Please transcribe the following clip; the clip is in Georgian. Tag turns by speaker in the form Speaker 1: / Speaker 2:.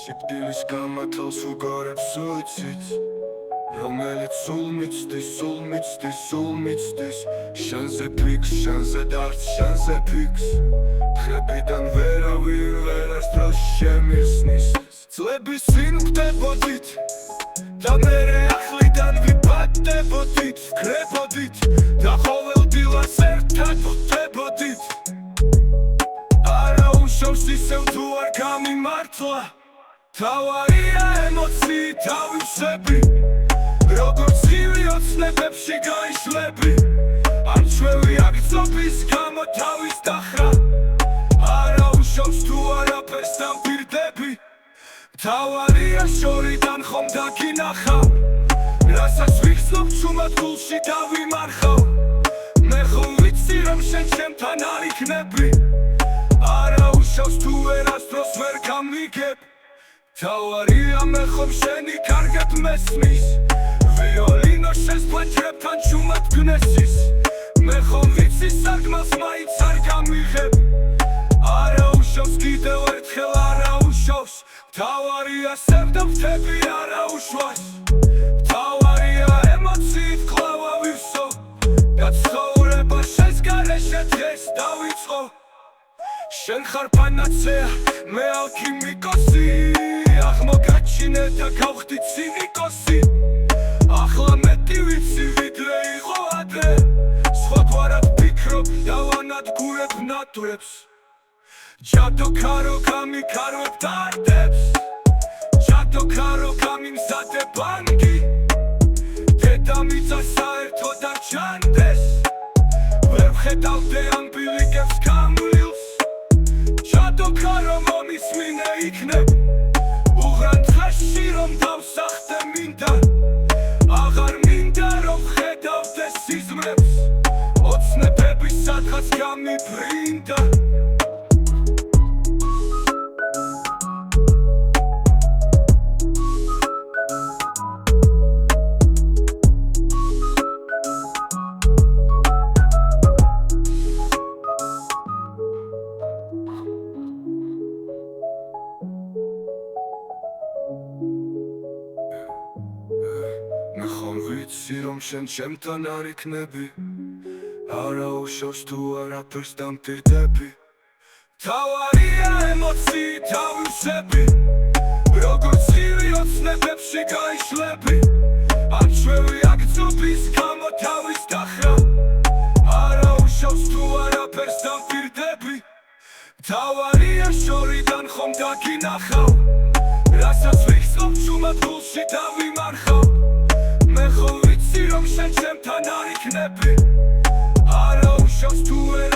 Speaker 1: სიკვდილის გამათავს უგორებს უიცით რომელიც სულ მიცდის შენზე ფიქს, შენზე დარც, შენზე ფიქს ხებიდან ვერავინ ვერას დროს შემიხსნის წლების წინ ვდებოდით და მერე ახლიდან ვიბადებოდით ვკრებოდით და ყოველ დილას ერთად ხვდებოდით არა უშავს ისევ თუ არ გამიმართლა თავარია ემოციით ავივსები როგორც ივი ოცნებებში გაიშლები არ ჩვევი აგწობის გამო თავის დახრა არა უშავს თუ არაფერს დამპირდები თავარია შორიდან ხომ დაგინახავ რასაც ვიხსნობ ჩუმად გულში დავიმარხავ მე ხომ ვიცი რომ შენ ჩემთან არ იქნები არა უშავს თუ ვერასდროს ვერ გამიგებ თავარია მე ხომ შენი კარგად მესმის ვიოლინო შესფლეჭრებთან ჩუმად გნესის მე ხომ ვიცი სარგმელს მაინც არ გამიღებ არა უშავს კიდევ ერთხელ არა უშავს თავარია სევდობთები არა უშვას თავარია ემოციით კვლავ ავივსო და ცხოვრება შენს გარეშე დღეს დავიწყო შენ ხარ პანაცეა მე ალქიმიკოსი აღმოგაჩინე და გავხდი ცინიკოსი ახლა მეტი ვიცი ვიდრე იყო ადრე სხვა არ ვფიქრობ და ვანადგურებ ნატვრებს ჯადო ქარო გამიქარვებ დარდებს ჯადო ქარო გამიმზადებ ბანგი დედამიწა საერთოდ არ ჩანდეს ვერ ვხედავდე ამ ბილიკებს გამვლილს ჯადო ქარო მომისმინე იქნებ უღრან დღეში რომ დავსახდე მინდა აღარ მინდა რომ ხედავდე სიზმრებს ოცნებები სადღაც გამიფრინდა მე ხომ ვიცი რომ შენ ჩემთან არ იქნები არა უშავს თუ არაფერს დამტირდები თავარია ემოციით ავივსები როგორც ივი ოცნებებში გაიშლები არ ჩვევი აგწობის გამო თავის დახრა არა უშავს თუ არაფერს დამტირდები თავარია შორიდან ხომ დაგინახავ რასაც ვიხსნობ ჩუმად გულში დავიმარხავ მე ხომ ვიცი რომ შენ ჩემთან არ იქნები არა უშავს თუ ვერ